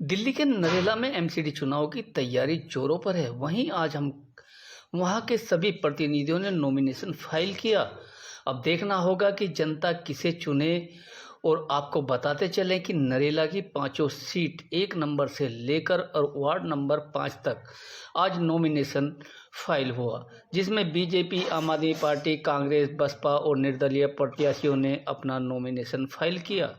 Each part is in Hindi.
दिल्ली के नरेला में एमसीडी चुनाव की तैयारी जोरों पर है। वहीं आज हम वहां के सभी प्रतिनिधियों ने नॉमिनेशन फाइल किया। अब देखना होगा कि जनता किसे चुने और आपको बताते चलें कि नरेला की पांचों सीट 1 नंबर से लेकर और वार्ड नंबर 5 तक आज नॉमिनेशन फाइल हुआ, जिसमें बीजेपी, आम आदमी पार्टी, कांग्रेस, बसपा और निर्दलीय प्रत्याशियों ने अपना नॉमिनेशन फाइल किया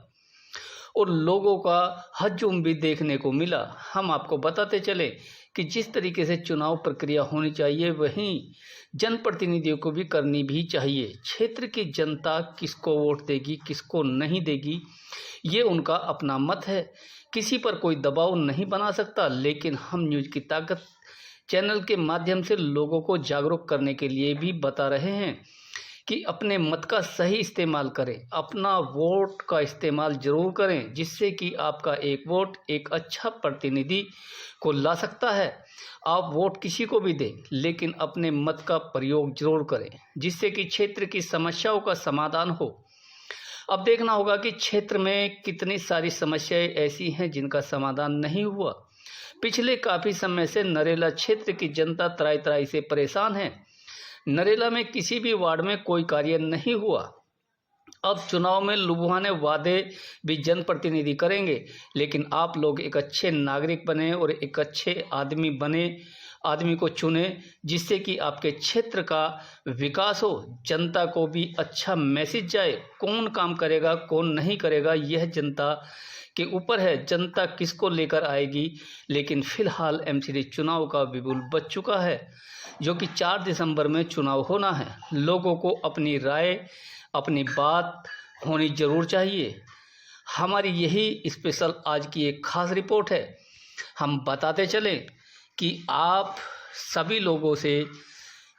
और लोगों का हजूम भी देखने को मिला। हम आपको बताते चले कि जिस तरीके से चुनाव प्रक्रिया होनी चाहिए वहीं जनप्रतिनिधियों को भी करनी भी चाहिए। क्षेत्र की जनता किसको वोट देगी, किसको नहीं देगी, ये उनका अपना मत है। किसी पर कोई दबाव नहीं बना सकता, लेकिन हम न्यूज़ की ताकत चैनल के माध्यम से लोगों को जागरूक करने के लिए भी बता रहे हैं कि अपने मत का सही इस्तेमाल करें, अपना वोट का इस्तेमाल ज़रूर करें, जिससे कि आपका एक वोट एक अच्छा प्रतिनिधि को ला सकता है। आप वोट किसी को भी दें, लेकिन अपने मत का प्रयोग जरूर करें, जिससे कि क्षेत्र की समस्याओं का समाधान हो। अब देखना होगा कि क्षेत्र में कितनी सारी समस्याएं ऐसी हैं जिनका समाधान नहीं हुआ। पिछले काफ़ी समय से नरेला क्षेत्र की जनता त्राही त्राही से परेशान है। नरेला में किसी भी वार्ड में कोई कार्य नहीं हुआ। अब चुनाव में लुभाने वादे भी जनप्रतिनिधि करेंगे, लेकिन आप लोग एक अच्छे नागरिक बने और एक अच्छे आदमी को चुने, जिससे कि आपके क्षेत्र का विकास हो, जनता को भी अच्छा मैसेज जाए। कौन काम करेगा, कौन नहीं करेगा, यह जनता के ऊपर है। जनता किसको लेकर आएगी, लेकिन फिलहाल एमसीडी चुनाव का बिगुल बज चुका है, जो कि 4 दिसंबर में चुनाव होना है। लोगों को अपनी राय, अपनी बात होनी जरूर चाहिए। हमारी यही स्पेशल आज की एक खास रिपोर्ट है। हम बताते चलें कि आप सभी लोगों से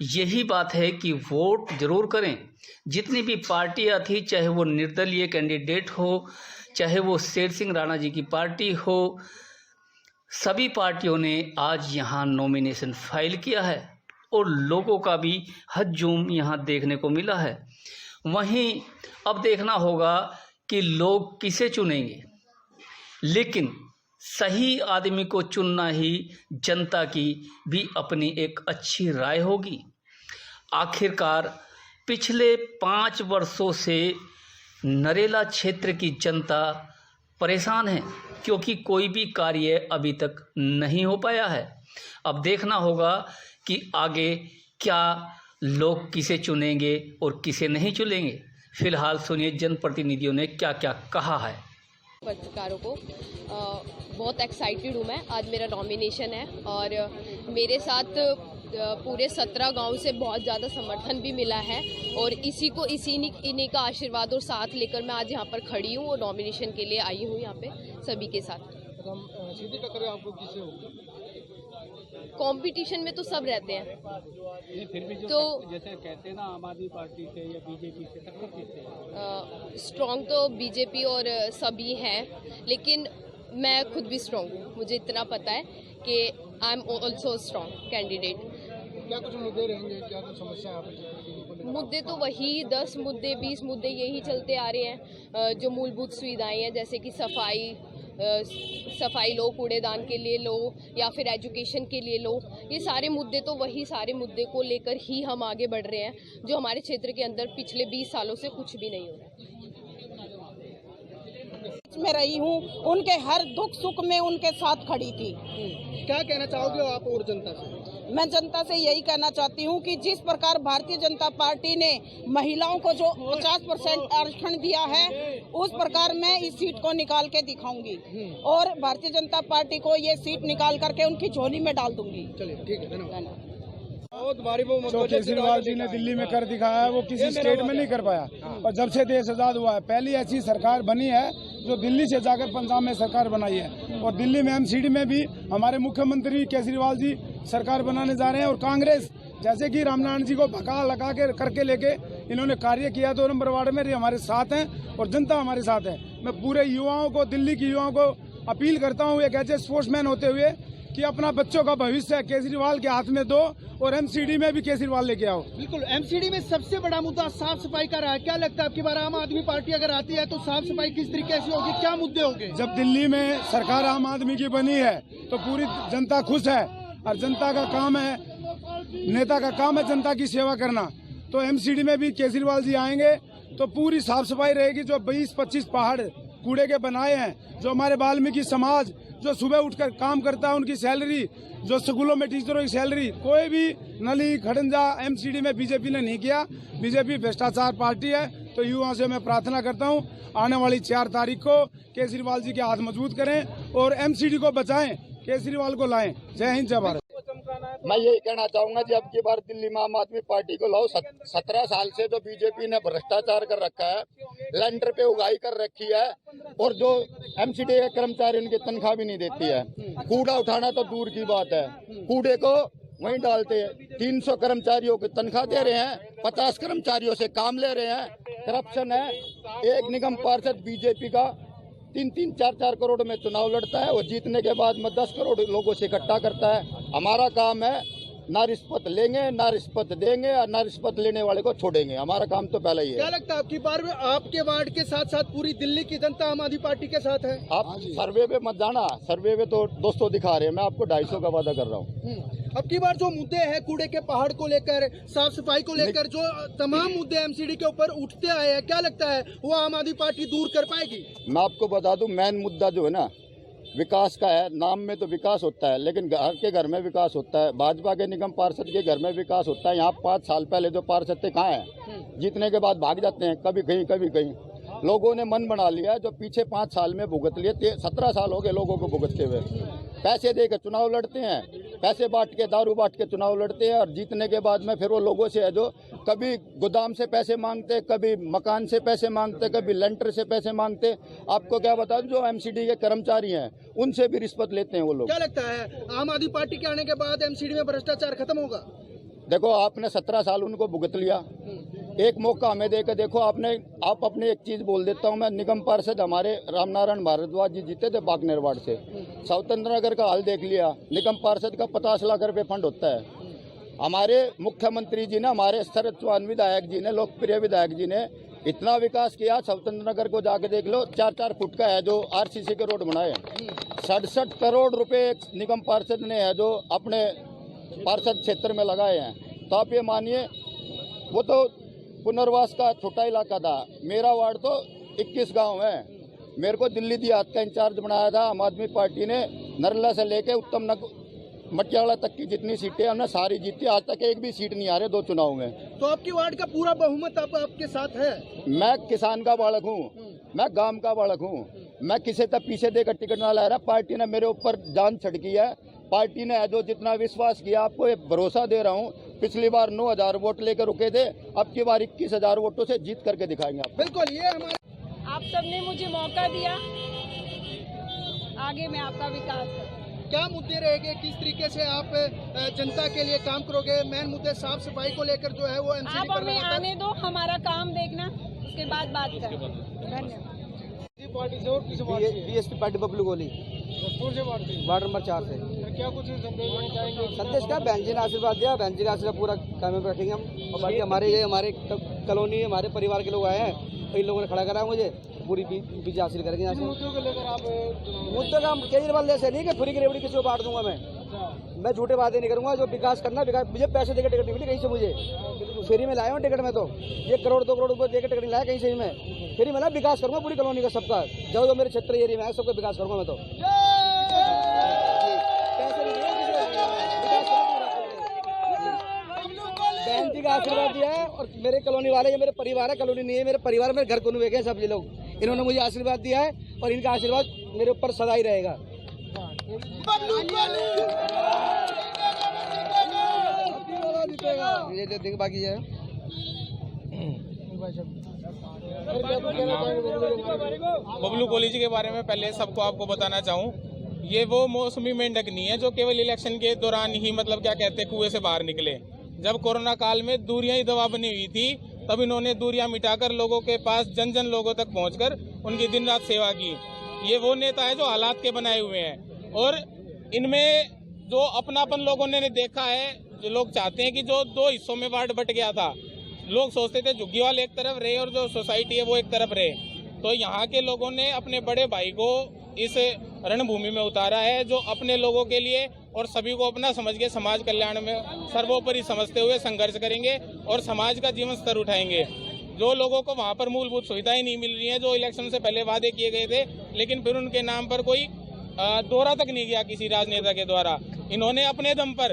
यही बात है कि वोट जरूर करें। जितनी भी पार्टियां थी, चाहे वो निर्दलीय कैंडिडेट हो, चाहे वो शेर सिंह राणा जी की पार्टी हो, सभी पार्टियों ने आज यहाँ नॉमिनेशन फाइल किया है और लोगों का भी हजूम यहाँ देखने को मिला है। वहीं अब देखना होगा कि लोग किसे चुनेंगे, लेकिन सही आदमी को चुनना ही जनता की भी अपनी एक अच्छी राय होगी। आखिरकार पिछले 5 वर्षों से नरेला क्षेत्र की जनता परेशान है, क्योंकि कोई भी कार्य अभी तक नहीं हो पाया है। अब देखना होगा कि आगे क्या लोग किसे चुनेंगे और किसे नहीं चुनेंगे। फिलहाल सुनिए जनप्रतिनिधियों ने क्या क्या कहा है। पत्रकारों को बहुत एक्साइटेड हूँ मैं। आज मेरा नॉमिनेशन है और मेरे साथ पूरे 17 गांव से बहुत ज़्यादा समर्थन भी मिला है और इन्हीं का आशीर्वाद और साथ लेकर मैं आज यहाँ पर खड़ी हूँ और नॉमिनेशन के लिए आई हूँ यहाँ पे सभी के साथ। सीधी टक्कर आपको किससे होगी? कंपटीशन में तो सब रहते हैं, फिर भी तो जैसे कहते हैं ना, आम आदमी पार्टी से या बीजेपी से टक्कर किससे? स्ट्रॉन्ग तो बीजेपी और सभी हैं, लेकिन मैं खुद भी स्ट्रॉन्ग हूँ। मुझे इतना पता है कि I am also strong candidate. क्या कुछ मुद्दे रहेंगे, क्या कुछ समस्या आप? मुद्दे तो वही 10 मुद्दे 20 मुद्दे यही चलते आ रहे हैं। जो मूलभूत सुविधाएं हैं, जैसे कि सफाई लो, कूड़ेदान के लिए लो या फिर एजुकेशन के लिए लो, ये सारे मुद्दे तो वही सारे मुद्दे को लेकर ही हम आगे बढ़ रहे हैं, जो हमारे क्षेत्र के अंदर पिछले 20 सालों से कुछ भी नहीं हो रहा है। में रही हूँ, उनके हर दुख सुख में उनके साथ खड़ी थी। क्या कहना चाहोगे आप और जनता से? मैं जनता से यही कहना चाहती हूँ कि जिस प्रकार भारतीय जनता पार्टी ने महिलाओं को जो 50% आरक्षण दिया है, उस प्रकार मैं इस सीट को निकाल के दिखाऊंगी और भारतीय जनता पार्टी को ये सीट निकाल करके उनकी झोली में डाल दूंगी। चलिए, ठीक है, धन्यवाद। जो केजरीवाल जी ने दिल्ली में कर दिखाया है, वो किसी स्टेट में नहीं कर पाया। और जब से देश आजाद हुआ है, पहली ऐसी सरकार बनी है जो दिल्ली से जाकर पंजाब में सरकार बनाई है। और दिल्ली में एमसीडी में भी हमारे मुख्यमंत्री केजरीवाल जी सरकार बनाने जा रहे हैं। और कांग्रेस जैसे कि रामनारायण जी को भगा लगा के करके लेके इन्होंने कार्य किया, 2 नंबर वार्ड में हमारे साथ हैं और जनता हमारे साथ है। मैं पूरे युवाओं को, दिल्ली के युवाओं को अपील करता हूँ, एक ऐसे स्पोर्ट्समैन होते हुए कि अपना बच्चों का भविष्य केजरीवाल के हाथ में दो और एमसीडी में भी केजरीवाल लेके आओ। बिल्कुल, एमसीडी में सबसे बड़ा मुद्दा साफ सफाई का रहा है। क्या लगता है आपकी बार आम आदमी पार्टी अगर आती है तो साफ सफाई किस तरीके से होगी, क्या मुद्दे होंगे? जब दिल्ली में सरकार आम आदमी की बनी है तो पूरी जनता खुश है और जनता का काम है, नेता का काम है जनता की सेवा करना। तो एमसीडी में भी केजरीवाल जी आएंगे तो पूरी साफ सफाई रहेगी। जो 20-25 पहाड़ कूड़े के बनाए हैं, जो हमारे वाल्मीकि समाज जो सुबह उठकर काम करता है उनकी सैलरी, जो स्कूलों में टीचरों की सैलरी, कोई भी नली खड़ंजा एमसीडी में बीजेपी ने नहीं किया। बीजेपी भ्रष्टाचार पार्टी है। तो युवाओं से मैं प्रार्थना करता हूं, आने वाली 4 तारीख को केजरीवाल जी के हाथ मजबूत करें और एमसीडी को बचाएं, केजरीवाल को लाएं। जय हिंद, जय भारत। मैं यही कहना चाहूंगा जी, अब की बार दिल्ली में आम आदमी पार्टी को लाओ। 17 साल से जो बीजेपी ने भ्रष्टाचार कर रखा है, लेंटर पे उगाई कर रखी है और जो एमसीडी के कर्मचारी उनकी तनख्वाह भी नहीं देती है। कूड़ा उठाना तो दूर की बात है, कूड़े को वहीं डालते हैं। 300 कर्मचारियों की तनख्वाह दे रहे हैं, 50 कर्मचारियों से काम ले रहे हैं। करप्शन है। एक निगम पार्षद बीजेपी का 3-3, 4-4 करोड़ में चुनाव लड़ता है और जीतने के बाद में 10 करोड़ लोगों से इकट्ठा करता है। हमारा काम है ना रिश्वत लेंगे ना रिश्वत देंगे और ना रिश्वत लेने वाले को छोड़ेंगे। हमारा काम तो पहले ही है। क्या लगता है आपकी बार में आपके वार्ड के साथ साथ पूरी दिल्ली की जनता आम आदमी पार्टी के साथ है? आप सर्वे पे मत जाना, सर्वे पे तो 200 दिखा रहे हैं, मैं आपको 250 का वादा कर रहा हूँ। अब की बार जो मुद्दे हैं कूड़े के पहाड़ को लेकर, साफ सफाई को लेकर, जो तमाम मुद्दे एमसीडी के ऊपर उठते आए हैं, क्या लगता है वो आम आदमी पार्टी दूर कर पाएगी? मैं आपको बता दूं, मेन मुद्दा जो है ना विकास का है। नाम में तो विकास होता है लेकिन घर के घर में विकास होता है। भाजपा के निगम पार्षद के घर में विकास होता है। यहाँ 5 साल पहले जो पार्षद थे कहाँ हैं? जीतने के बाद भाग जाते हैं, कभी कहीं कभी कहीं। लोगों ने मन बना लिया, जो पीछे 5 साल में भुगत लिए। 17 साल हो गए लोगों को भुगतते हुए। पैसे दे के चुनाव लड़ते हैं, पैसे बांट के, दारू बांट के चुनाव लड़ते हैं और जीतने के बाद में फिर वो लोगों से है जो कभी गोदाम से पैसे मांगते, कभी मकान से पैसे मांगते, कभी लेंटर से पैसे मांगते। आपको क्या बता दूं, जो एमसीडी के कर्मचारी हैं उनसे भी रिश्वत लेते हैं वो लोग। क्या लगता है आम आदमी पार्टी के आने के बाद एमसीडी में भ्रष्टाचार खत्म होगा? देखो, आपने 17 साल उनको भुगत लिया, एक मौका हमें देकर देखो। आप अपने एक चीज बोल देता हूँ मैं, निगम पार्षद हमारे रामनारायण भारद्वाज जी जीते थे बागनेर वार्ड से। स्वतंत्र नगर का हाल देख लिया, निगम पार्षद का 50 लाख रुपए फंड होता है। हमारे मुख्यमंत्री जी ने, हमारे शरद चौहान विधायक जी ने, लोकप्रिय विधायक जी ने इतना विकास किया। स्वतंत्र नगर को जाके देख लो, 4-4 फुट का है जो आरसीसी के रोड बनाए। 67 करोड़ रुपए निगम पार्षद ने है जो अपने पार्षद क्षेत्र में लगाए हैं। तो आप ये मानिए, वो तो पुनर्वास का छोटा इलाका था। मेरा वार्ड तो 21 गांव है। मेरे को दिल्ली देहात का इंचार्ज बनाया था आम आदमी पार्टी ने। नरला से लेके उत्तम नगर मटियाला तक की जितनी सीटें हमने सारी जीती। आज तक एक भी सीट नहीं आ रहे 2 चुनाव में। तो आपकी वार्ड का पूरा बहुमत आपके साथ है? मैं किसान का बालक हूँ, मैं गांव का बालक हूँ। मैं किसी तक पीछे देकर टिकट ना ला रहा। पार्टी ने मेरे ऊपर जान छिड़की है। पार्टी ने जो जितना विश्वास किया, आपको एक भरोसा दे रहा हूँ। पिछली बार 9,000 वोट लेकर रुके थे, अब की बार 21,000 वोटों से जीत करके दिखाएंगे आप। बिल्कुल, ये हमारे आप सबने मुझे मौका दिया, आगे मैं आपका विकास करूँ। क्या मुद्दे रहेंगे, किस तरीके से आप जनता के लिए काम करोगे? मेन मुद्दे साफ सफाई को लेकर जो है वो एमसीडी आप हमें आने दो, हमारा काम देखना, उसके बाद बात करें। धन्यवाद। बीएसपी पार्टी बबलू गोली, वार्ड नंबर 4 से। क्या कुछ संदेश का बहन जी ने आशीर्वाद दिया, बहन जी का आशीर्वाद पूरा काम में रखेंगे हम। और बाकी हमारे कॉलोनी, हमारे परिवार के लोग आए हैं, कई लोगों ने खड़ा करा मुझे, पूरी विजय हासिल करेंगे। मुद्दों को लेकर आप मुद्दे का केजरीवाल जैसे नहीं कि फ्री की रेवड़ी किसी को बांट दूंगा मैं झूठे वादे नहीं करूंगा। जो विकास करना, विकास मुझे पैसे देकर टिकट नहीं मिली कहीं से, मुझे फ्री में लाया हूँ टिकट में। तो 1 करोड़ 2 करोड़ रुपये देकर टिकट नहीं लाया कहीं से। मैं फ्री में ना विकास करूंगा पूरी कॉलोनी का, सबका जो मेरे क्षेत्र एरिया में है सबका विकास करूंगा मैं। तो बहन जी का आशीर्वाद दिया है और मेरे कॉलोनी वाले, ये मेरे परिवार है, कॉलोनी नहीं है, मेरे परिवार, मेरे घर को नहीं है सब ये लोग। इन्होंने मुझे आशीर्वाद दिया है और इनका आशीर्वाद मेरे ऊपर सदा ही रहेगा। ये बाकी है बबलू कोहली जी के बारे में पहले सबको आपको बताना चाहूँ, ये वो मौसमी मेंढक नहीं है जो केवल इलेक्शन के दौरान ही मतलब क्या कहते हैं कुएं से बाहर निकले। जब कोरोना काल में दूरियां ही दवा बनी हुई थी, तब इन्होंने दूरियां मिटाकर लोगों के पास जन जन लोगों तक पहुंचकर उनकी दिन रात सेवा की। ये वो नेता है जो हालात के बनाए हुए हैं और इनमें जो अपनापन लोगों ने देखा है, जो लोग चाहते हैं कि जो 2 हिस्सों में वार्ड बट गया था, लोग सोचते थे झुग्गीवाल एक तरफ रहे और जो सोसाइटी है वो एक तरफ रहे, तो यहाँ के लोगों ने अपने बड़े भाई को इस रणभूमि में उतारा है, जो अपने लोगों के लिए और सभी को अपना समझ के समाज कल्याण में सर्वोपरि समझते हुए संघर्ष करेंगे और समाज का जीवन स्तर उठाएंगे। जो लोगों को वहाँ पर मूलभूत सुविधाएं नहीं मिल रही हैं, जो इलेक्शन से पहले वादे किए गए थे, लेकिन फिर उनके नाम पर कोई दौरा तक नहीं गया किसी राजनेता के द्वारा, इन्होंने अपने दम पर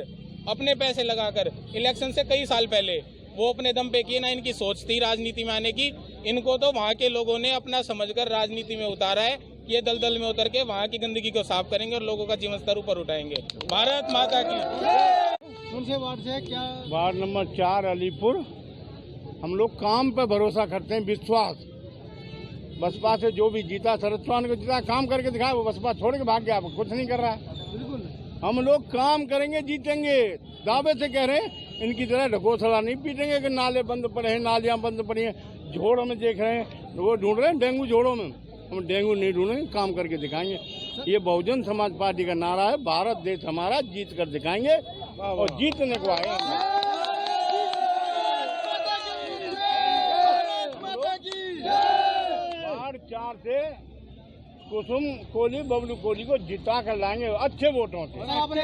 अपने पैसे लगाकर इलेक्शन से कई साल पहले वो अपने दम पे किए, ना इनकी सोच थी राजनीति में आने की। इनको तो वहाँ के लोगों ने अपना समझकर राजनीति में उतारा है। ये दलदल में उतर के वहाँ की गंदगी को साफ करेंगे और लोगों का जीवन स्तर ऊपर उठाएंगे। भारत माता की। कौन से वार्ड से क्या? Ward number 4 Alipur. हम लोग काम पे भरोसा करते हैं, विश्वास। बसपा से जो भी जीता, शरद चौहान को जीता, काम करके दिखाया, वो बसपा छोड़ के भाग गया, कुछ नहीं कर रहा है। बिल्कुल हम लोग काम करेंगे, जीतेंगे, दावे से कह रहे हैं। इनकी तरह ढकोसला नहीं पीटेंगे कि नाले बंद पड़े हैं, नालियां बंद पड़ी हैं। झोड़ों में देख रहे हैं, वो ढूंढ रहे हैं डेंगू झोड़ों में। हम डेंगू नहीं ढूंढेंगे, काम करके दिखाएंगे। ये बहुजन समाज पार्टी का नारा है, भारत देश हमारा, जीत कर दिखाएंगे और जीतने को आए। वार्ड 4 से कुसुम कोहली, बबलू कोहली को जिता कर लाएंगे अच्छे वोटों से। आपने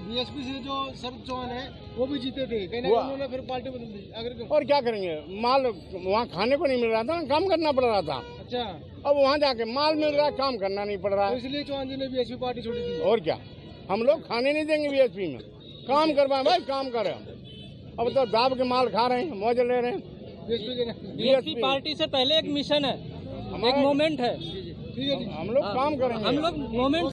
बीएसपी से जो शरद चौहान है वो भी जीते थे, कहीं ना कहीं उन्होंने फिर पार्टी बदल दी। अगर और क्या करेंगे, माल वहाँ खाने को नहीं मिल रहा था, काम करना पड़ रहा था। अच्छा, अब वहाँ जाके माल मिल रहा है, काम करना नहीं पड़ रहा है, तो इसलिए चौहान जी ने बीएसपी पार्टी छोड़ी थी। और क्या, हम लोग खाने नहीं देंगे बीएसपी में, काम करवाए भाई, काम करें। अब तो दाब के माल खा रहे हैं, मौज ले रहे हैं। बीएसपी पार्टी से पहले एक मिशन है, एक मोमेंट है, हम लोग काम करेंगे, हम लोग मोमेंट